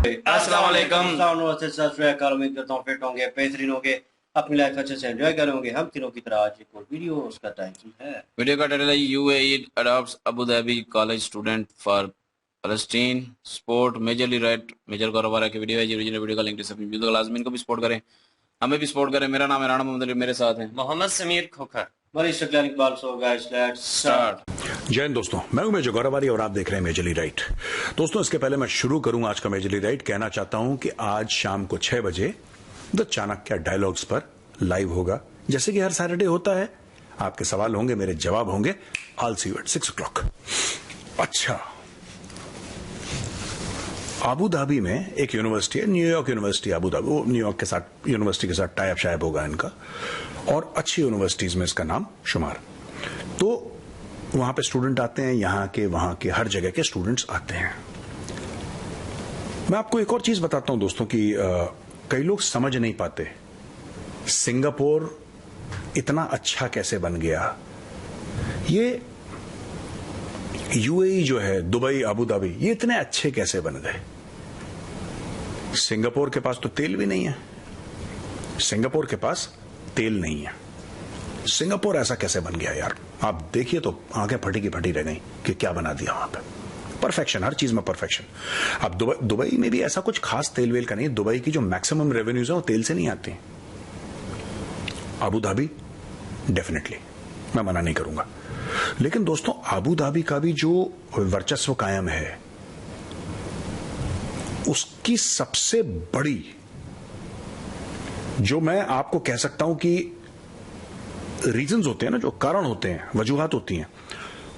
अस्सलाम वालेकुम। उम्मीद करता हूँ फिट होंगे, बेहतरीन होंगे, अपनी लाइफ अच्छे से एंजॉय करेंगे। हम तीनों की तरह आज एक और वीडियो, उसका टाइटल है, वीडियो का टाइटल है UAE adopts Abu Dhabi college student for Palestine support majorly right major कारोबार की वीडियो है। ये ओरिजिनल वीडियो का लिंक डिस्क्रिप्शन में वीडियो लाजमीन को भी सपोर्ट करें, हमें भी सपोर्ट करें। मेरा नाम है राणा मोहम्मद अली, मेरे साथ हैं मोहम्मद समीर खोखर, बड़ी शक्ल Iqbal. So guys let's start. जय हिंद दोस्तों, मैं हूं मेजर गौरवारी और आप देख रहे हैं मेजरली राइट। दोस्तों, इसके पहले मैं शुरू करूं आज का मेजरली राइट, कहना चाहता हूं कि आज शाम को 6 बजे द चाणक्य डायलॉग्स पर लाइव होगा, जैसे कि हर सैटरडे होता है। आपके सवाल होंगे, मेरे जवाब होंगे। I'll see you at 6 o'clock। अच्छा, अबू धाबी में एक यूनिवर्सिटी है, न्यूयॉर्क यूनिवर्सिटी अबू धाबी। वो न्यूयॉर्क के साथ यूनिवर्सिटी के साथ टाइप शायब होगा इनका, और अच्छी यूनिवर्सिटीज में इसका नाम शुमार। तो वहां पे स्टूडेंट आते हैं, यहां के वहां के हर जगह के स्टूडेंट्स आते हैं। मैं आपको एक और चीज बताता हूं दोस्तों कि कई लोग समझ नहीं पाते सिंगापुर इतना अच्छा कैसे बन गया। ये यूएई जो है, दुबई, अबू धाबी, ये इतने अच्छे कैसे बन गए। सिंगापुर के पास तो तेल भी नहीं है, सिंगापुर के पास तेल नहीं है। सिंगापुर ऐसा कैसे बन गया यार, आप देखिए तो आंखें फटी की फटी रह गई कि क्या बना दिया वहां पे। परफेक्शन, हर चीज में परफेक्शन। अब दुबई में भी ऐसा कुछ खास तेल वेल का नहीं। दुबई की जो मैक्सिमम रेवेन्यूज है वो तेल से नहीं आती। अबू धाबी डेफिनेटली, मैं मना नहीं करूंगा, लेकिन दोस्तों अबू धाबी का भी जो वर्चस्व कायम है, उसकी सबसे बड़ी, जो मैं आपको कह सकता हूं कि रीजंस होते हैं ना, जो कारण होते हैं, वजूहात होती हैं,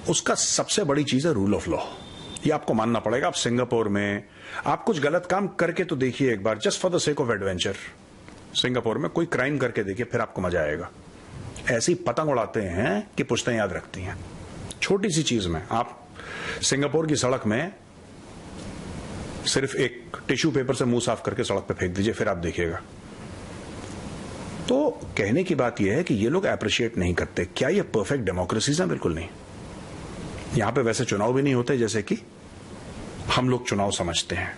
उसका सबसे बड़ी चीज है रूल ऑफ लॉ। ये आपको मानना पड़ेगा। आप सिंगापुर में आप कुछ गलत काम करके तो देखिए एक बार, just for the sake of adventure. Singapore में कोई क्राइम करके देखिए, फिर आपको मजा आएगा। ऐसी पतंग उड़ाते हैं कि पुश्तें याद रखती हैं। छोटी सी चीज में आप सिंगापुर की सड़क में सिर्फ एक टिश्यू पेपर से मुंह साफ करके सड़क पे फेंक दीजिए, फिर आप देखिएगा। तो कहने की बात यह है कि ये लोग अप्रिशिएट नहीं करते। क्या ये परफेक्ट डेमोक्रेसीज है? बिल्कुल नहीं। यहां पे वैसे चुनाव भी नहीं होते जैसे कि हम लोग चुनाव समझते हैं,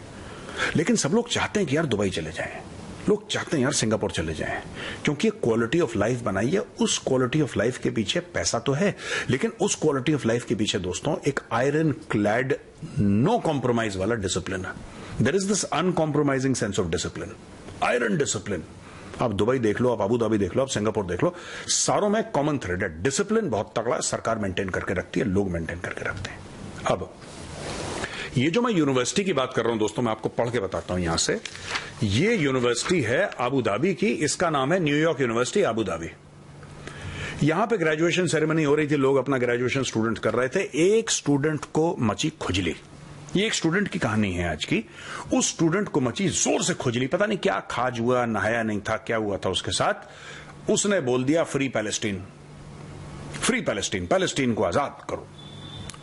लेकिन सब लोग चाहते हैं कि यार दुबई चले जाएं, लोग चाहते हैं यार सिंगापुर चले जाएं, क्योंकि क्वालिटी ऑफ लाइफ बनाई है। उस क्वालिटी ऑफ लाइफ के पीछे पैसा तो है, लेकिन उस क्वालिटी ऑफ लाइफ के पीछे दोस्तों एक आयरन क्लैड, नो कॉम्प्रोमाइज वाला डिसिप्लिन है। There is this uncompromising sense of discipline, iron discipline. आप दुबई देख लो, आप अबू धाबी देख लो, आप सिंगापुर देख लो, सारों में कॉमन थ्रेड है। डिसिप्लिन बहुत तगड़ा सरकार मेंटेन करके रखती है, लोग मेंटेन करके रखते हैं। अब ये जो मैं यूनिवर्सिटी की बात कर रहा हूं दोस्तों, मैं आपको पढ़ के बताता हूं यहां से। ये यूनिवर्सिटी है अबू धाबी की, इसका नाम है न्यूयॉर्क यूनिवर्सिटी अबू धाबी। यहां पे ग्रेजुएशन सेरेमनी हो रही थी, लोग अपना ग्रेजुएशन स्टूडेंट कर रहे थे। एक स्टूडेंट को मची खुजली। ये एक स्टूडेंट की कहानी है आज की। उस स्टूडेंट को मची जोर से खुजली, पता नहीं क्या खाज हुआ, नहाया नहीं था, क्या हुआ था उसके साथ। उसने बोल दिया free Palestine, free Palestine, Palestine को आजाद करो।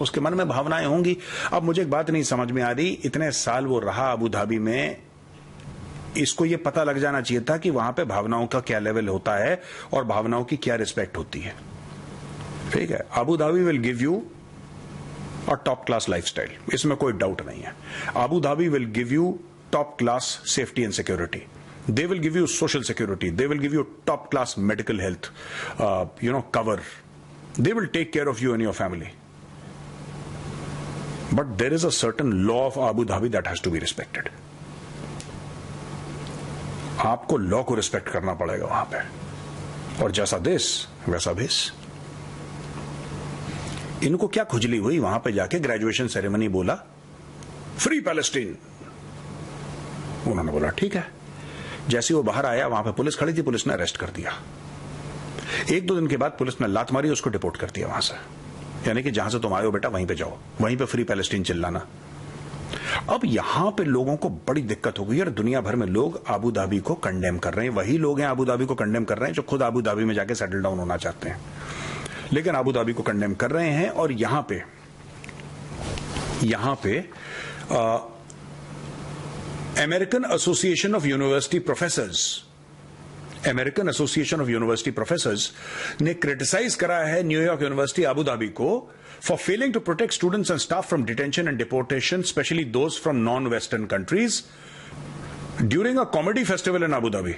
उसके मन में भावनाएं होंगी। अब मुझे एक बात नहीं समझ में आ रही, इतने साल वो रहा अबू धाबी में, इसको ये पता लग जाना चाहिए था कि वहां पे भावनाओं का क्या लेवल होता है और भावनाओं की क्या रिस्पेक्ट होती है। ठीक है, Abu Dhabi will give you a top class lifestyle, इसमें कोई डाउट नहीं है। Abu Dhabi will give you top class safety and security, they will give you social security, they will give you top class medical health cover, they will take care of you and your family. But there is a certain law of Abu Dhabi that has to be respected. आपको law को respect करना पड़ेगा वहां पे, और जैसा देश वैसा भेष। इनको क्या खुजली हुई, वहां पे जाके ग्रेजुएशन सेरेमनी बोला फ्री पैलेस्टीन। उन्होंने बोला ठीक है। जैसे वो बाहर आया, वहां पे पुलिस खड़ी थी, पुलिस ने अरेस्ट कर दिया। 1-2 दिन के बाद पुलिस ने लात मारी, उसको डिपोर्ट कर दिया वहां से। यानी कि जहां से तुम आए हो बेटा वहीं पे जाओ, वहीं पे फ्री पैलेस्टीन चिल्लाना। अब यहां पे लोगों को बड़ी दिक्कत हो गई यार। दुनिया भर में लोग अबू धाबी को कंडेम कर रहे हैं, वही लोग हैं अबू धाबी को कंडेम कर रहे हैं जो खुद अबू धाबी में जाके सेटल डाउन होना चाहते हैं, लेकिन अबू धाबी को कंडेम कर रहे हैं। और यहां पे American association of university professors, American association of university professors ने क्रिटिसाइज करा है न्यूयॉर्क यूनिवर्सिटी अबू धाबी को for failing to protect students and staff from detention and deportation, especially those from non-Western countries, during a comedy festival in Abu Dhabi,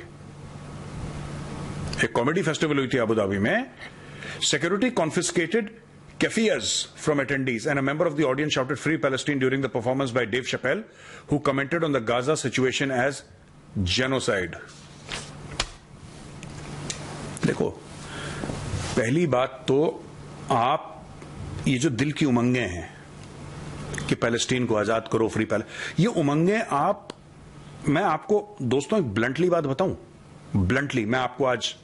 एक comedy festival हुई थी Abu Dhabi में, security confiscated keffiyehs from attendees and a member of the audience shouted free Palestine during the performance by Dave Chappelle, who commented on the Gaza situation as genocide. देखो, पहली बात तो आप ये जो दिल की उमंगे हैं कि पैलेस्टीन को आजाद करो, फ्री पैलेस्टीन, ये उमंगे मैं आपको दोस्तों एक ब्लंटली बात बताऊं, ब्लंटली मैं आपको आज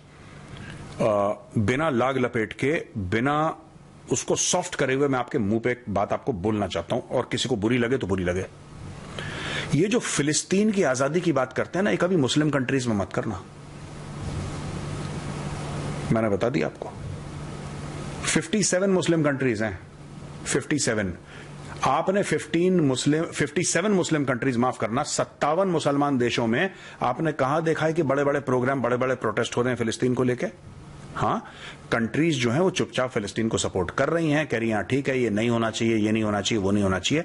बिना लाग लपेट के, बिना उसको सॉफ्ट करे हुए मैं आपके मुंह पे एक बात आपको बोलना चाहता हूं, और किसी को बुरी लगे तो बुरी लगे। ये जो फिलिस्तीन की आजादी की बात करते हैं ना, ये कभी मुस्लिम कंट्रीज में मत करना। मैंने बता दिया आपको 57 मुस्लिम कंट्रीज हैं, 57। आपने 57 मुस्लिम कंट्रीज, माफ करना, 57 मुसलमान देशों में आपने कहां देखा है कि बड़े बड़े प्रोग्राम, बड़े बड़े प्रोटेस्ट हो रहे हैं फिलिस्तीन को लेके? हाँ, कंट्रीज जो हैं वो चुपचाप फिलिस्तीन को सपोर्ट कर रही हैं, कह रही हैं ठीक है, ये नहीं होना चाहिए, ये नहीं होना चाहिए, वो नहीं होना चाहिए,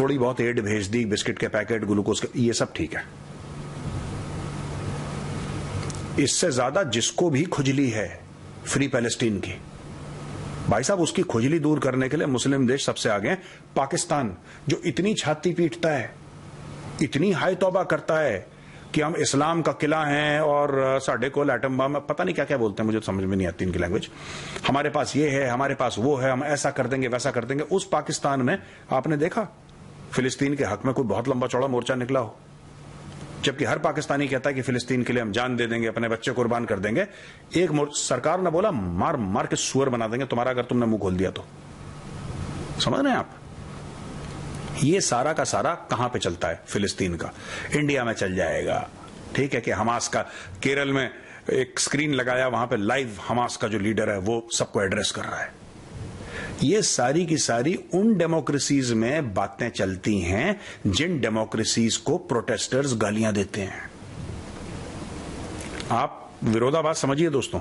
थोड़ी बहुत एड भेज दी, बिस्किट के पैकेट, ग्लूकोज के, ये सब ठीक है। इससे ज्यादा जिसको भी खुजली है फ्री पैलेस्टीन की, भाई साहब, उसकी खुजली दूर करने के लिए मुस्लिम देश सबसे आगे हैं। पाकिस्तान जो इतनी छाती पीटता है, इतनी हाय तौबा करता है कि हम इस्लाम का किला हैं और साढ़े को एटम बम, पता नहीं क्या क्या बोलते हैं, मुझे समझ में नहीं आती इनकी लैंग्वेज, हमारे पास ये है, हमारे पास वो है, हम ऐसा कर देंगे, वैसा कर देंगे। उस पाकिस्तान में आपने देखा फिलिस्तीन के हक में कोई बहुत लंबा चौड़ा मोर्चा निकला हो? जबकि हर पाकिस्तानी कहता है कि फिलिस्तीन के लिए हम जान दे देंगे, अपने बच्चे कुर्बान कर देंगे। एक सरकार ने बोला मार मार के सुअर बना देंगे तुम्हारा अगर तुमने मुंह खोल दिया तो। समझ रहे हैं आप? ये सारा का सारा कहां पे चलता है? फिलिस्तीन का। इंडिया में चल जाएगा, ठीक है, कि हमास का, केरल में एक स्क्रीन लगाया, वहां पे लाइव हमास का जो लीडर है वो सबको एड्रेस कर रहा है। ये सारी की सारी उन डेमोक्रेसीज में बातें चलती हैं जिन डेमोक्रेसीज को प्रोटेस्टर्स गालियां देते हैं। आप विरोधाभास समझिए दोस्तों।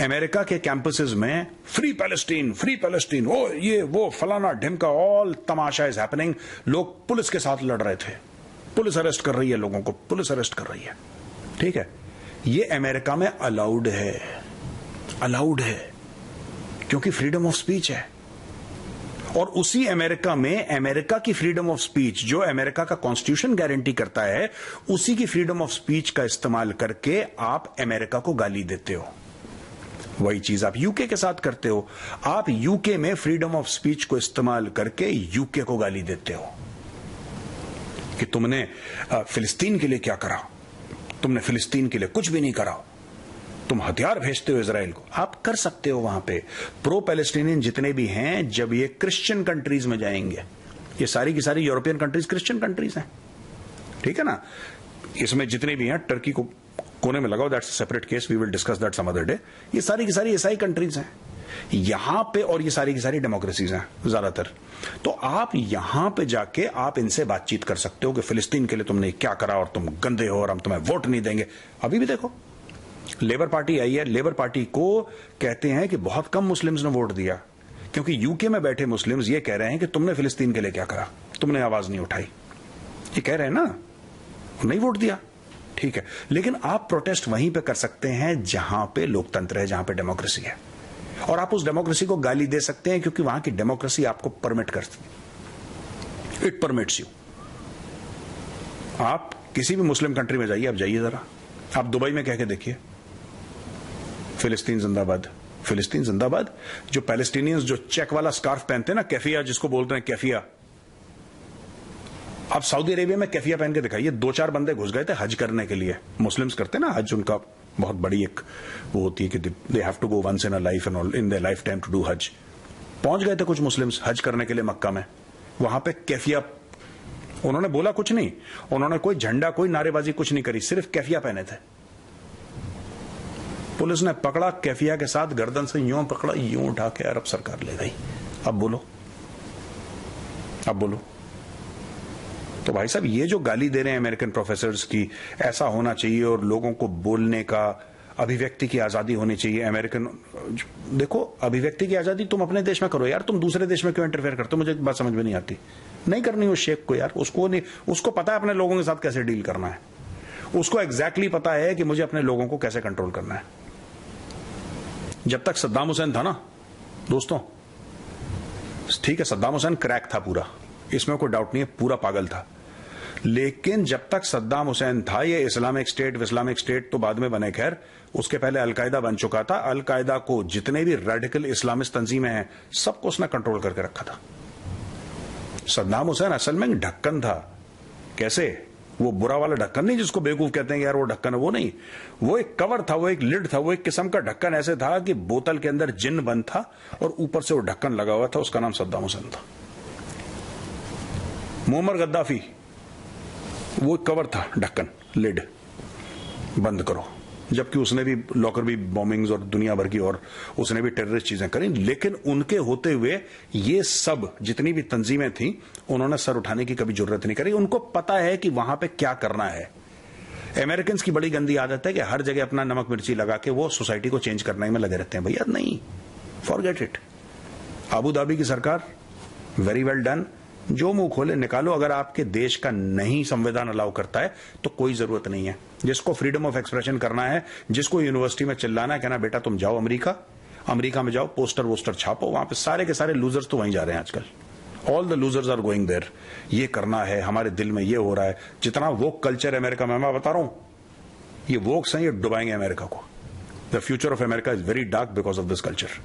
अमेरिका के कैंपसेस में फ्री पैलेस्टीन, ओ ये वो फलाना ढिमका, ऑल तमाशा इज हैपनिंग। लोग पुलिस के साथ लड़ रहे थे, पुलिस अरेस्ट कर रही है लोगों को, पुलिस अरेस्ट कर रही है, ठीक है। ये अमेरिका में अलाउड है क्योंकि फ्रीडम ऑफ स्पीच है। और उसी अमेरिका में अमेरिका की फ्रीडम ऑफ स्पीच, जो अमेरिका का कॉन्स्टिट्यूशन गारंटी करता है, उसी की फ्रीडम ऑफ स्पीच का इस्तेमाल करके आप अमेरिका को गाली देते हो। वही चीज आप यूके के साथ करते हो। आप यूके में फ्रीडम ऑफ स्पीच को इस्तेमाल करके यूके को गाली देते हो कि तुमने फिलिस्तीन के लिए क्या करा, तुमने फिलिस्तीन के लिए कुछ भी नहीं करा, तुम हथियार भेजते हो इजराइल को। आप कर सकते हो वहां पे। प्रो पैलेस्टीनियन जितने भी हैं, जब ये क्रिश्चियन कंट्रीज में जाएंगे, ये सारी की सारी यूरोपियन कंट्रीज क्रिश्चियन कंट्रीज हैं, ठीक है ना। इसमें जितने भी हैं, टर्की को कोने में लगाओ, that's separate case, we will discuss that some other day. ये सारी की सारी ईसाई कंट्रीज हैं यहां पे, और ये सारी की सारी डेमोक्रेसीज हैं ज्यादातर। तो आप यहां पे जाके आप इनसे बातचीत कर सकते हो कि फिलिस्तीन के लिए तुमने क्या करा और तुम गंदे हो और हम तुम्हें वोट नहीं देंगे। अभी भी देखो, लेबर पार्टी आई है, लेबर पार्टी को कहते हैं कि बहुत कम मुस्लिम्स ने वोट दिया, क्योंकि यूके में बैठे मुस्लिम्स ये कह रहे हैं कि तुमने फिलिस्तीन के लिए क्या करा, तुमने आवाज नहीं उठाई। ये कह रहे हैं ना, नहीं वोट दिया, ठीक है। लेकिन आप प्रोटेस्ट वहीं पे कर सकते हैं जहां पे लोकतंत्र है, जहां पे डेमोक्रेसी है, और आप उस डेमोक्रेसी को गाली दे सकते हैं क्योंकि वहां की डेमोक्रेसी आपको परमिट करती है, इट परमिट्स यू। आप किसी भी मुस्लिम कंट्री में जाइए, आप जाइए जरा, आप दुबई में कह के देखिए फिलिस्तीन जिंदाबाद, फिलिस्तीन जिंदाबाद। जो पैलेस्टीनियंस जो चेक वाला स्कार्फ पहनते हैं ना, कैफिया जिसको बोलते हैं, कैफिया, आप सऊदी अरेबिया में कैफिया पहन के दिखाइए। 2-4 बंदे घुस गए थे हज करने के लिए, मुस्लिम्स करते हैं ना हज, उनका बहुत बड़ी एक वो होती है कि they have to go once in a life and all in their life time to do Hajj. पहुंच गए थे कुछ मुस्लिम्स हज करने के लिए मक्का में, वहां पे कैफिया, उन्होंने बोला कुछ नहीं, उन्होंने कोई झंडा, कोई नारेबाजी कुछ नहीं करी, सिर्फ कैफिया पहने थे। पुलिस ने पकड़ा, कैफिया के साथ गर्दन से यूं पकड़ा, यूं उठा के अरब सरकार ले गई। अब बोलो, अब बोलो। तो भाई साहब, ये जो गाली दे रहे हैं अमेरिकन प्रोफेसर्स की ऐसा होना चाहिए और लोगों को बोलने का, अभिव्यक्ति की आजादी होनी चाहिए, अमेरिकन, देखो अभिव्यक्ति की आजादी तुम अपने देश में करो यार, तुम दूसरे देश में क्यों इंटरफेयर करते हो? मुझे बात समझ में नहीं आती। नहीं करनी उस शेख को यार, उसको नहीं, उसको पता है अपने लोगों के साथ कैसे डील करना है। उसको एग्जैक्टली पता है कि मुझे अपने लोगों को कैसे कंट्रोल करना है। जब तक सद्दाम हुसैन था ना दोस्तों, ठीक है सद्दाम हुसैन क्रैक था पूरा, इसमें कोई डाउट नहीं है, पूरा पागल था, लेकिन जब तक सद्दाम हुसैन था ये इस्लामिक स्टेट तो बाद में बने, खैर उसके पहले अलकायदा बन चुका था। अलकायदा को जितने भी रेडिकल इस्लामिस्ट तंजीमें हैं सबको उसने कंट्रोल करके रखा था। सद्दाम हुसैन असल में ढक्कन था। कैसे? वो बुरा वाला ढक्कन नहीं जिसको बेवकूफ कहते हैं कि यार वो ढक्कन है, वो नहीं, वो एक कवर था, वो एक लिड था, वो एक किस्म का ढक्कन ऐसे था कि बोतल के अंदर जिन बंद था और ऊपर से वो ढक्कन लगा हुआ था, उसका नाम सद्दाम हुसैन था। मुअम्मर गद्दाफी वो कवर था, ढक्कन, लिड, बंद करो, जबकि उसने भी लॉकर भी बॉम्बिंग्स और दुनिया भर की और उसने भी टेररिस्ट चीजें करी, लेकिन उनके होते हुए ये सब जितनी भी तंजीमें थी उन्होंने सर उठाने की कभी जरूरत नहीं करी। उनको पता है कि वहां पे क्या करना है। अमेरिकन की बड़ी गंदी आदत है कि हर जगह अपना नमक मिर्ची लगा के वो सोसाइटी को चेंज करने में लगे रहते हैं। भैया नहीं, फॉरगेट इट। अबू धाबी की सरकार, वेरी वेल डन, जो मुंह खोले निकालो। अगर आपके देश का नहीं संविधान अलाउ करता है तो कोई जरूरत नहीं है। जिसको फ्रीडम ऑफ एक्सप्रेशन करना है, जिसको यूनिवर्सिटी में चिल्लाना है, कहना बेटा तुम जाओ अमेरिका में जाओ, पोस्टर वोस्टर छापो, वहां पे सारे के सारे लूजर्स तो वहीं जा रहे हैं आजकल। All the losers are going there. ये करना है, हमारे दिल में ये हो रहा है। जितना वोक कल्चर अमेरिका में, मैं बता रहा हूं, ये वोक्स हैं, ये डुबाएंगे अमेरिका को। The future of America is very dark because of this culture.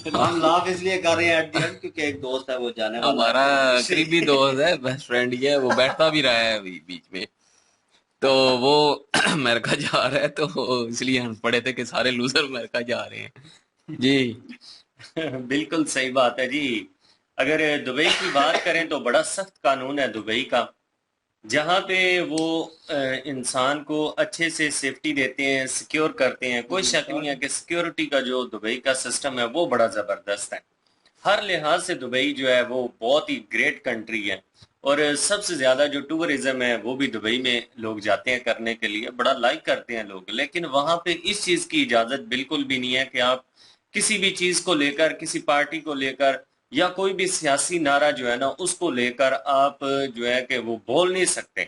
हम लाभ इसलिए कर रहे हैं एट द एंड क्योंकि एक दोस्त है वो जाने वाला, हमारा करीबी दोस्त है, बेस्ट फ्रेंड ही है, वो बैठता भी रहा है अभी बीच में, तो वो अमेरिका जा रहा है, तो इसलिए हम पढ़े थे कि सारे लूजर अमेरिका जा रहे हैं जी। बिल्कुल सही बात है जी। अगर दुबई की बात करें तो बड़ा सख्त कानून है दुबई का, जहाँ पे वो इंसान को अच्छे से सेफ्टी देते हैं, सिक्योर करते हैं। कोई शक नहीं है कि सिक्योरिटी का जो दुबई का सिस्टम है वो बड़ा ज़बरदस्त है। हर लिहाज से दुबई जो है वो बहुत ही ग्रेट कंट्री है, और सबसे ज़्यादा जो टूरिज्म है वो भी दुबई में लोग जाते हैं करने के लिए, बड़ा लाइक करते हैं लोग। लेकिन वहाँ पे इस चीज़ की इजाज़त बिल्कुल भी नहीं है कि आप किसी भी चीज़ को लेकर, किसी पार्टी को लेकर या कोई भी सियासी नारा जो है ना उसको लेकर आप जो है कि वो बोल नहीं सकते,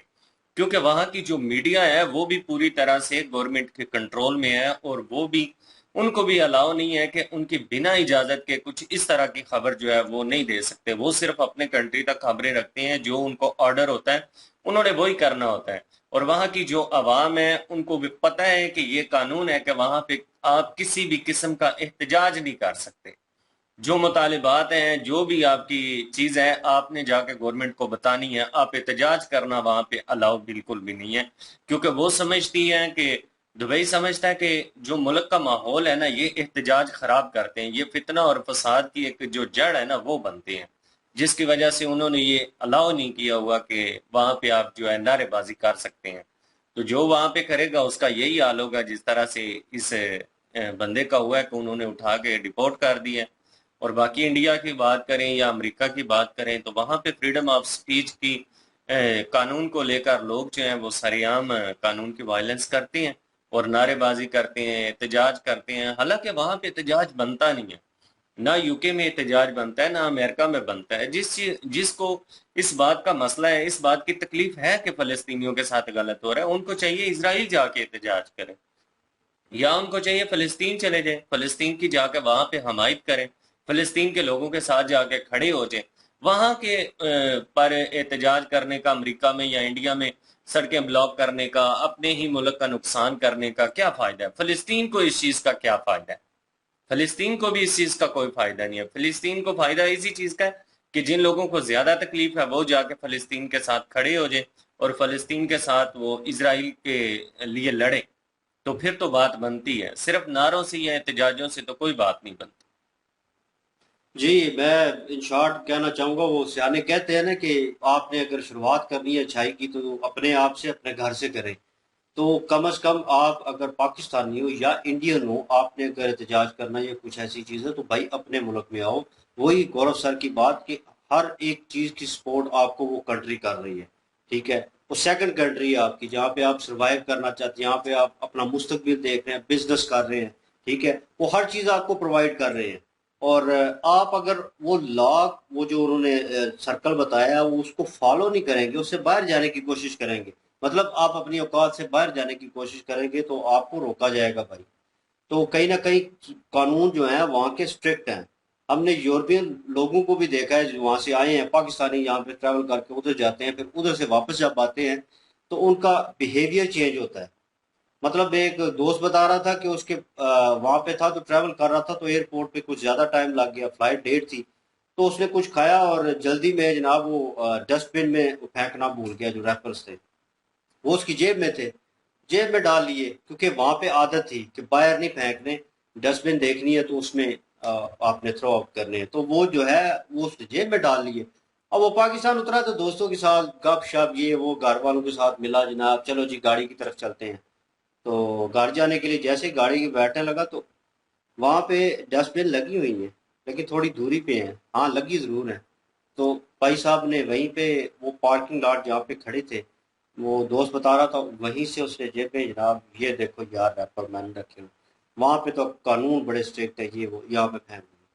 क्योंकि वहाँ की जो मीडिया है वो भी पूरी तरह से गवर्नमेंट के कंट्रोल में है, और वो भी उनको भी अलाउ नहीं है कि उनकी बिना इजाजत के कुछ इस तरह की खबर जो है वो नहीं दे सकते। वो सिर्फ अपने कंट्री तक खबरें रखते हैं, जो उनको ऑर्डर होता है उन्होंने वही करना होता है। और वहाँ की जो आवाम है उनको भी पता है कि ये कानून है कि वहाँ पे आप किसी भी किस्म का एहतजाज नहीं कर सकते। जो मुतालिबात हैं, जो भी आपकी चीज़ है, आपने जाके गवर्नमेंट को बतानी है। आप एहतजाज करना वहाँ पे अलाउ बिल्कुल भी नहीं है, क्योंकि वो समझती हैं कि दुबई समझता है कि जो मुल्क का माहौल है ना, ये एहतजाज खराब करते हैं, ये फितना और फसाद की एक जो जड़ है ना वो बनते हैं, जिसकी वजह से उन्होंने ये अलाउ नहीं किया हुआ कि वहाँ पे आप जो है नारेबाजी कर सकते हैं। तो जो वहाँ पे करेगा उसका यही हाल होगा जिस तरह से इस बंदे का हुआ है कि उन्होंने उठा के डिपोर्ट कर दिया। और बाकी इंडिया की बात करें या अमेरिका की बात करें तो वहाँ पे फ्रीडम ऑफ स्पीच की कानून को लेकर लोग जो हैं वो सरेआम कानून की वायलेंस करते हैं और नारेबाजी करते हैं, एहतजाज करते हैं। हालांकि वहाँ पे एहतजाज बनता नहीं है, ना यूके में एहतजाज बनता है, ना अमेरिका में बनता है। जिसको इस बात का मसला है, इस बात की तकलीफ है कि फलस्तीनियों के साथ गलत हो रहा है, उनको चाहिए इसराइल जाके एहतजाज करें, या उनको चाहिए फलस्तीन चले जाए, फलस्तीन की जाके वहां पे हमायत करें, फलस्तीन के लोगों के साथ जाके खड़े हो जाए। वहां के पर एहतजाज करने का अमेरिका में या इंडिया में सड़कें ब्लॉक करने का, अपने ही मुल्क का नुकसान करने का क्या फायदा है? फलस्तीन को इस चीज का क्या फायदा है? फलस्तीन को भी इस चीज का कोई फायदा नहीं है। फलस्तीन को फायदा इसी चीज का है कि जिन लोगों को ज्यादा तकलीफ है वो जाके फलस्तीन के साथ खड़े हो जाए और फलस्तीन के साथ वो इसराइल के लिए लड़े, तो फिर तो बात बनती है। सिर्फ नारों से या एहतजाजों से तो कोई बात नहीं बनती। जी, मैं इन शॉर्ट कहना चाहूँगा, वो सियाने कहते हैं ना कि आपने अगर शुरुआत करनी है अच्छाई की तो अपने आप से, अपने घर से करें। तो कम से कम आप अगर पाकिस्तानी हो या इंडियन हो, आपने अगर एहतजाज करना या कुछ ऐसी चीज़ है तो भाई अपने मुल्क में आओ। वही गौरव सर की बात कि हर एक चीज़ की सपोर्ट आपको वो कंट्री कर रही है, ठीक है। वो सेकंड कंट्री है आपकी, जहाँ पे आप सर्वाइव करना चाहते हैं, यहाँ पे आप अपना मुस्तकबिल देख रहे हैं, बिजनेस कर रहे हैं, ठीक है। वो हर चीज़ आपको प्रोवाइड कर रहे हैं और आप अगर वो लॉ, वो जो उन्होंने सर्कल बताया, वो उसको फॉलो नहीं करेंगे, उससे बाहर जाने की कोशिश करेंगे, मतलब आप अपनी औकात से बाहर जाने की कोशिश करेंगे तो आपको रोका जाएगा भाई। तो कहीं ना कहीं कानून जो है वहाँ के स्ट्रिक्ट हैं। हमने यूरोपियन लोगों को भी देखा है जो वहाँ से आए हैं, पाकिस्तानी यहाँ पे ट्रैवल करके उधर जाते हैं, फिर उधर से वापस जब आते हैं तो उनका बिहेवियर चेंज होता है। मतलब एक दोस्त बता रहा था कि उसके वहां पे था तो ट्रैवल कर रहा था, तो एयरपोर्ट पे कुछ ज्यादा टाइम लग गया, फ्लाइट डेट थी, तो उसने कुछ खाया और जल्दी में जनाब वो डस्टबिन में फेंकना भूल गया, जो रैपर्स थे वो उसकी जेब में थे, जेब में डाल लिए, क्योंकि वहां पे आदत थी कि बाहर नहीं फेंकने, डस्टबिन देखनी है तो उसमें आपने थ्रो आउट करने हैं, तो वो जो है वो उसने जेब में डाल लिए। अब वो पाकिस्तान उतरा तो दोस्तों के साथ गप शप ये वो, घर वालों के साथ मिला, जनाब चलो जी गाड़ी की तरफ चलते हैं। तो घर जाने के लिए जैसे गाड़ी में बैठने लगा तो वहां पे डस्टबिन लगी हुई है, लेकिन थोड़ी दूरी पे है, हाँ लगी जरूर है। तो भाई साहब ने वहीं पे, वो पार्किंग लॉट जहाँ पे खड़े थे, वो दोस्त बता रहा था, वहीं से उसने जेब में जनाब ये देखो यार रैपर मैंने रखे हुए। वहां पे तो कानून बड़े स्ट्रिक्ट है, ये वो यहाँ पे फेंक दिए।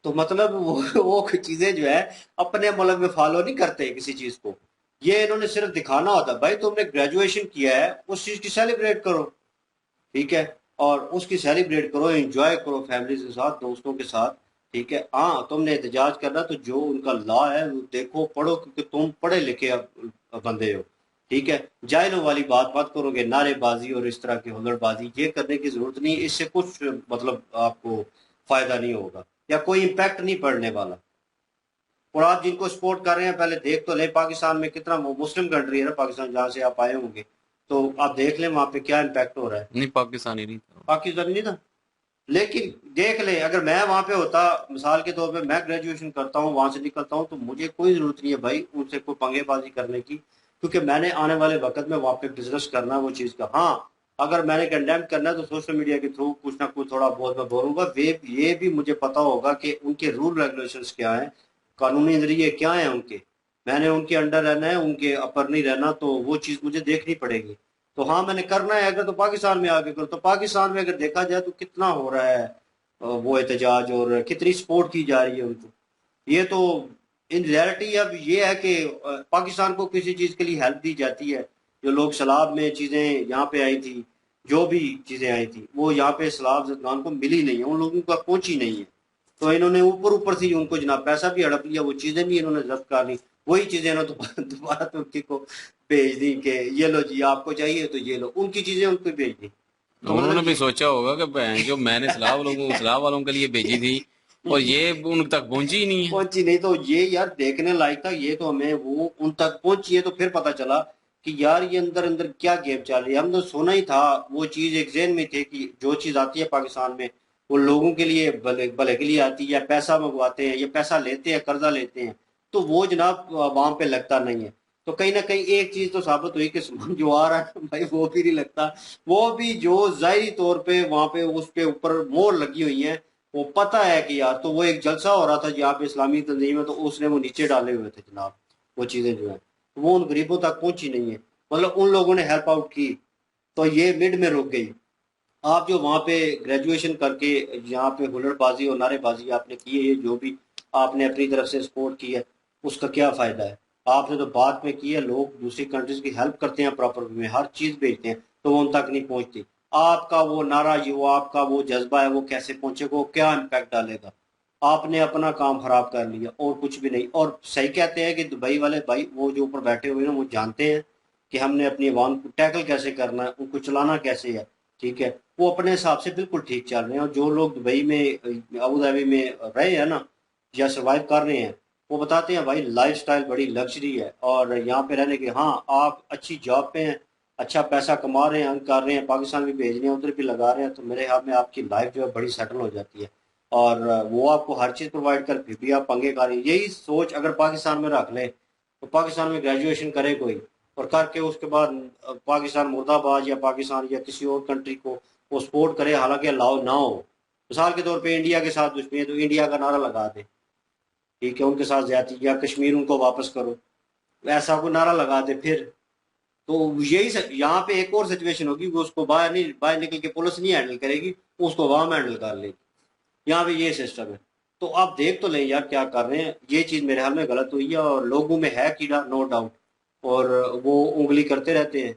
तो मतलब वो कुछ चीजें जो है अपने मुल्क में फॉलो नहीं करते किसी चीज को। ये इन्होंने सिर्फ दिखाना होता भाई तुमने ग्रेजुएशन किया है, उस चीज की सेलिब्रेट करो, ठीक है, और उसकी सेलिब्रेट करो, एंजॉय करो फैमिली के साथ, दोस्तों के साथ, ठीक है। हाँ तुमने एहतजाज करना तो जो उनका लॉ है वो देखो पढ़ो, क्योंकि तुम पढ़े लिखे बंदे हो, ठीक है। जाहिलों वाली बात मत करोगे, नारेबाजी और इस तरह की हुल्लड़बाजी ये करने की जरूरत नहीं, इससे कुछ मतलब आपको फायदा नहीं होगा या कोई इम्पैक्ट नहीं पड़ने वाला। और आप जिनको सपोर्ट कर रहे हैं पहले देख तो ले, पाकिस्तान में कितना, मुस्लिम कंट्री है ना पाकिस्तान, जहाँ से आप आए होंगे, तो आप देख लें वहां पे क्या इम्पैक्ट हो रहा है। नहीं, पाकिस्तानी नहीं था। पाकिस्तान नहीं था, लेकिन देख ले अगर मैं वहां पे होता, मिसाल के तौर पे मैं ग्रेजुएशन करता हूँ वहां से निकलता हूँ, तो मुझे कोई जरूरत नहीं है भाई उनसे कोई पंगेबाजी करने की, क्योंकि मैंने आने वाले वक्त में वहां पे बिजनेस करना है वो चीज का। हाँ अगर मैंने कंडेम करना है तो सोशल मीडिया के थ्रू कुछ ना कुछ थोड़ा बहुत मैं बोलूंगा, वे ये भी मुझे पता होगा कि उनके रूल रेगुलेशंस क्या है, कानूनी नजरिए क्या है उनके, मैंने उनके अंडर रहना है, उनके अपर नहीं रहना, तो वो चीज मुझे देखनी पड़ेगी। तो हाँ मैंने करना है अगर, तो पाकिस्तान में आके करो। तो पाकिस्तान में अगर देखा जाए तो कितना हो रहा है वो एहतजाज, और कितनी सपोर्ट की जा रही है उनको। ये तो इन रियलिटी अब ये है कि पाकिस्तान को किसी चीज के लिए हेल्प दी जाती है, जो लोग सैलाब में चीजें यहाँ पे आई थी, जो भी चीजें आई थी वो यहाँ पे सैलाब जदगान को मिली नहीं है, उन लोगों को पहुंची नहीं है। तो इन्होंने ऊपर ऊपर से उनको जनाब पैसा भी हड़प लिया, वो चीजें भी इन्होंने जब्त कर ली, वही चीजें इन्होंने दोबारा तुर्की को भेज दी कि ये लो जी आपको चाहिए तो ये लो, उनकी चीजें उनको भेज दी। तो उन्होंने मतलब भी सोचा होगा कि बहन जो मैंने सलाह वालों के लिए भेजी थी और ये उन तक पहुंची ही नहीं है। पहुंची नहीं, तो ये यार देखने लायक था, ये तो हमें वो उन तक पहुंची है तो फिर पता चला कि यार ये अंदर अंदर क्या गेम चल रही है। हम तो सोना ही था, वो चीज एक जहन में थे कि जो चीज आती है पाकिस्तान में वो लोगों के लिए भले भले के लिए आती है, या पैसा मंगवाते हैं या पैसा लेते हैं, कर्जा लेते हैं, तो वो जनाब वहां पे लगता नहीं है। तो कहीं ना कहीं एक चीज तो साबित हुई कि सामान जो आ रहा है भाई वो भी नहीं लगता, वो भी जो जाहिरी तौर पे वहां पे उस पे ऊपर मोहर लगी हुई है, वो पता है कि यार, तो वो एक जलसा हो रहा था यहाँ पे इस्लामी तंजीम है, तो उसने वो नीचे डाले हुए थे जनाब, वो चीजें जो है वो उन गरीबों तक पहुंची नहीं है, मतलब उन लोगों ने हेल्प आउट की, तो ये मिड में रुक गई। आप जो वहां पे ग्रेजुएशन करके यहाँ पे हुल्लड़बाजी और नारेबाजी आपने की है, ये जो भी आपने अपनी तरफ से सपोर्ट की है, उसका क्या फायदा है? आपने तो बात में की है, लोग दूसरी कंट्रीज की हेल्प करते हैं, प्रॉपर वे में हर चीज भेजते हैं, तो वो उन तक नहीं पहुंचती। आपका वो नारा, ये वो आपका वो जज्बा है, वो कैसे पहुंचेगा, वो क्या इम्पैक्ट डालेगा? आपने अपना काम खराब कर लिया और कुछ भी नहीं। और सही कहते हैं कि दुबई वाले भाई वो जो ऊपर बैठे हुए हैं वो जानते हैं कि हमने अपनी आवाम को टैकल कैसे करना है, उनको चलाना कैसे है, ठीक है। वो अपने हिसाब से बिल्कुल ठीक चल रहे हैं, और जो लोग दुबई में अबू धाबी में रहे हैं ना, या सर्वाइव कर रहे हैं, वो बताते हैं भाई लाइफस्टाइल बड़ी लग्जरी है, और यहाँ पे रहने के, हाँ आप अच्छी जॉब पे हैं, अच्छा पैसा कमा रहे हैं, अर्न कर रहे हैं, पाकिस्तान भी भेज रहे हैं, उधर भी लगा रहे हैं, तो मेरे ख्याल में आपकी लाइफ जो है बड़ी सेटल हो जाती है, और वो आपको हर चीज़ प्रोवाइड कर, फिर भी आप पंगे खा रहे हैं। यही सोच अगर पाकिस्तान में रख ले, तो पाकिस्तान में ग्रेजुएशन करे कोई, और करके उसके बाद पाकिस्तान मुर्दाबाद, या पाकिस्तान या किसी और कंट्री को वो सपोर्ट करे, हालांकि अलाउ ना हो। मिसाल के तौर पे इंडिया के साथ दुश्मनी है तो इंडिया का नारा लगा दे, ठीक है, उनके साथ ज्यादती, या कश्मीर उनको वापस करो, ऐसा कोई नारा लगा दे फिर। तो यही यहाँ पे एक और सिचुएशन होगी, वो उसको बाहर नहीं, बाहर निकल के पुलिस नहीं हैंडल करेगी, उसको वहां हैंडल कर लेगी। यहाँ पे ये सिस्टम है। तो आप देख तो लें यार क्या कर रहे हैं, ये चीज मेरे हाल में गलत हुई है और लोगों में है कीड़ा, नो डाउट, और वो उंगली करते रहते हैं।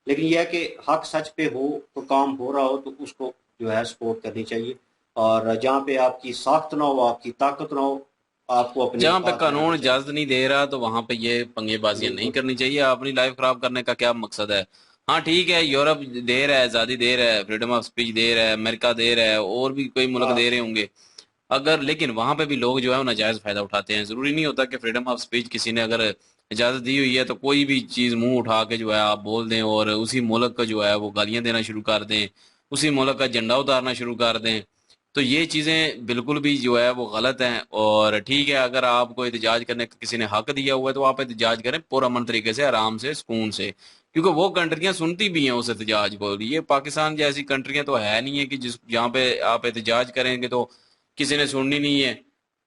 लेकिन यह है कि हक सच पे हो तो काम हो रहा हो तो उसको जो है सपोर्ट करनी चाहिए। और जहाँ पे आपकी साख्त ना हो, आपकी ताकत ना हो, आपको अपनी जहाँ पे औकात में रहना कानून चाहिए। इजाजत नहीं दे रहा तो वहां पे ये पंगेबाजियां नहीं बिल्कुल। करनी चाहिए। अपनी लाइफ खराब करने का क्या मकसद है? हाँ ठीक है, यूरोप दे रहा है, आजादी दे रहा है, फ्रीडम ऑफ स्पीच दे रहा है, अमेरिका दे रहा है, और भी कोई मुल्क हाँ दे रहे होंगे। अगर लेकिन वहां पे भी लोग जो है वो नाजायज फायदा उठाते हैं। जरूरी नहीं होता कि फ्रीडम ऑफ स्पीच किसी ने अगर इजाजत दी हुई है तो कोई भी चीज मुंह उठा के जो है आप बोल दें और उसी मुल्क का जो है वो गालियां देना शुरू कर दें, उसी मुल्क का झंडा उतारना शुरू कर दें। तो ये चीजें बिल्कुल भी जो है वो गलत हैं। और ठीक है, अगर आपको एहतजाज करने का किसी ने हक दिया हुआ है तो आप एहतजाज करें पुरअमन तरीके से, आराम से, सुकून से, क्योंकि वो कंट्रियां सुनती भी हैं उस एहतजाज को। ये पाकिस्तान जैसी कंट्रियां तो है नहीं है कि जिस जहाँ पे आप एहतजाज करेंगे तो किसी ने सुननी नहीं है।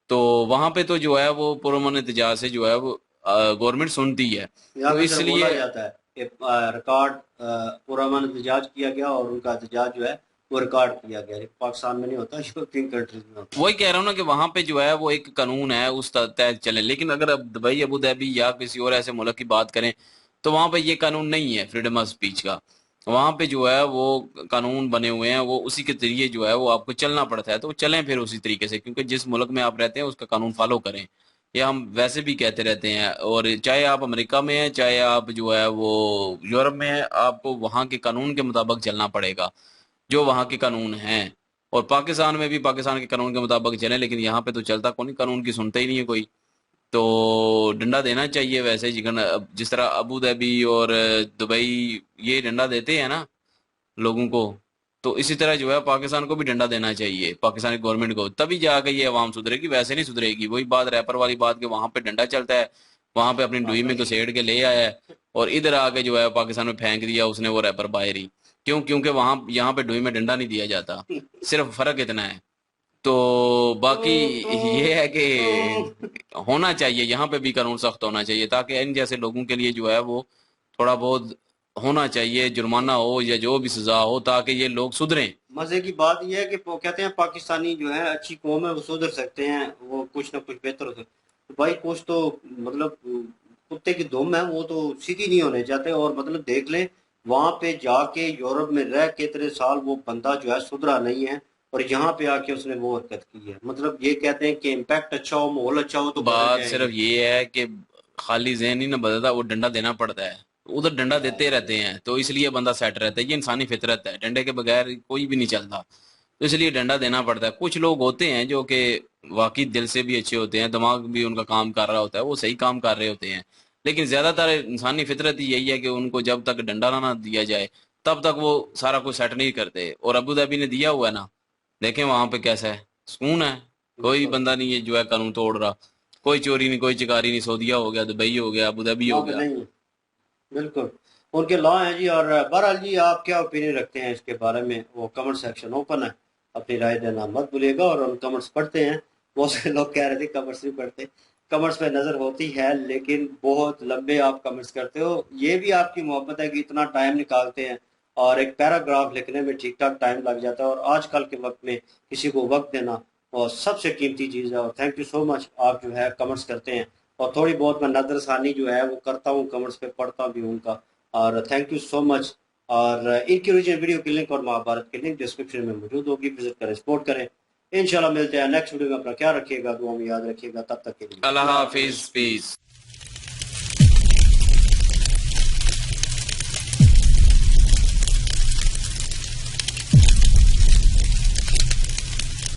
तो वहां पे तो जो है वो पुरअमन एहतजाज से जो है वो गवर्नमेंट सुनती है। यहाँ तो पे सर बोला इसलिए जाता है कि रिकॉर्ड पुरअमन एहतजाज किया गया और उनका एहतजाज जो है वो रिकॉर्ड किया गया। ये पाकिस्तान में नहीं होता, यूरोपियन कंट्रीज में होता वही कह रहा हूँ ना कि वहां पे जो है वो एक कानून है, उस तहत चले। लेकिन अगर अब दुबई, अबू धाबी या किसी और ऐसे मुल्क की बात करें तो वहां पे ये कानून नहीं है फ्रीडम ऑफ स्पीच का। वहां पे जो है वो कानून बने हुए हैं, वो उसी के जरिए जो है वो आपको चलना पड़ता है। तो चलें फिर उसी तरीके से, क्योंकि जिस मुल्क में आप रहते हैं उसका कानून फॉलो करें। ये हम वैसे भी कहते रहते हैं। और चाहे आप अमेरिका में हैं, चाहे आप जो है वो यूरोप में हैं, आपको वहां के कानून के मुताबिक चलना पड़ेगा, जो वहां के कानून हैं। और पाकिस्तान में भी पाकिस्तान के कानून के मुताबिक चले, लेकिन यहाँ पे तो चलता कौन, कानून की सुनता ही नहीं है कोई। तो डंडा देना चाहिए वैसे, जिकन जिस तरह अबू धाबी और दुबई ये डंडा देते हैं ना लोगों को, तो इसी तरह जो है पाकिस्तान को भी डंडा देना चाहिए, पाकिस्तानी गवर्नमेंट को। तभी जाके ये आवाम सुधरेगी, वैसे नहीं सुधरेगी। वही बात रैपर वाली बात, कि वहां पे डंडा चलता है, वहां पे अपनी डुई में है। घुसेड़ के ले आया है और इधर आके जो है पाकिस्तान में फेंक दिया उसने वो रैपर बाहर ही। क्यों? क्योंकि वहां यहाँ पे डुई में डंडा नहीं दिया जाता। सिर्फ फर्क इतना है। तो बाकी ये है कि होना चाहिए, यहाँ पे भी कानून सख्त होना चाहिए, ताकि इन जैसे लोगों के लिए जो है वो थोड़ा बहुत होना चाहिए, जुर्माना हो या जो भी सजा हो, ताकि ये लोग सुधरें। मजे की बात यह है कि वो कहते हैं पाकिस्तानी जो है अच्छी कौम है, वो सुधर सकते हैं, वो कुछ ना कुछ बेहतर हो सकते। तो भाई कुछ तो मतलब कुत्ते की दुम है, वो तो सीधी नहीं होने चाहते। और मतलब देख लें, वहां पे जाके यूरोप में रह के इतने साल वो बंदा जो है सुधरा नहीं है, और यहाँ पे आके उसने वो हरकत की है। मतलब ये कहते हैं कि इम्पैक्ट अच्छा हो, माहौल अच्छा हो तो बदल बात सिर्फ जाएंगे। ये है कि खाली जहन ही ना बदलता, वो डंडा देना पड़ता है। उधर डंडा देते रहते हैं तो इसलिए बंदा सेट रहता है। ये इंसानी फितरत है, डंडे के बगैर कोई भी नहीं चलता। तो इसलिए डंडा देना पड़ता है। कुछ लोग होते हैं जो कि वाकई दिल से भी अच्छे होते हैं, दिमाग भी उनका काम कर रहा होता है, वो सही काम कर रहे होते हैं। लेकिन ज्यादातर इंसानी फितरत ही यही है कि उनको जब तक डंडा ना दिया जाए तब तक वो सारा कुछ सेट नहीं करते। और अबू धाबी ने दिया हुआ है ना, देखें वहां पे कैसा है, सुकून है। कोई बिल्कुल। बंदा नहीं है जो है कानून तोड़ रहा। कोई चोरी नहीं, कोई चिकारी नहीं। सऊदीया हो गया, दुबई हो गया, अबू धाबी हो वहां पे गया। नहीं है। बिल्कुल। उनके लॉ हैं जी। और बहरहाल जी, आप क्या ओपिनियन रखते हैं इसके बारे में? वो कमेंट सेक्शन ओपन है, अपनी राय देना मत भूलिएगा। और हम कमेंट्स पढ़ते हैं। बहुत से लोग कह रहे थे कमेंट्स नहीं पढ़ते, कमेंट्स पे नजर होती है, लेकिन बहुत लंबे आप कमेंट्स करते हो। ये भी आपकी मोहब्बत है कि इतना टाइम निकालते हैं, और एक पैराग्राफ लिखने में ठीक ठाक टाइम लग जाता है। और आजकल के वक्त में किसी को वक्त देना और सबसे कीमती चीज़ है। और थैंक यू सो मच, आप जो है कमेंट्स करते हैं। और थोड़ी बहुत मैं नजरसानी जो है वो करता हूँ, कमेंट्स पे पढ़ता भी हूँ उनका। और थैंक यू सो मच। और इनकी ओरिजिनल वीडियो की लिंक और महाभारत की लिंक डिस्क्रिप्शन में मौजूद होगी, विजिट करें, सपोर्ट करें। इंशाल्लाह मिलते हैं नेक्स्ट वीडियो में। अपना ख्याल रखिएगा, दुआ में याद रखिएगा। तब तक के लिए अल्लाह अल्लाह हाफिज, हाफिज। पीस।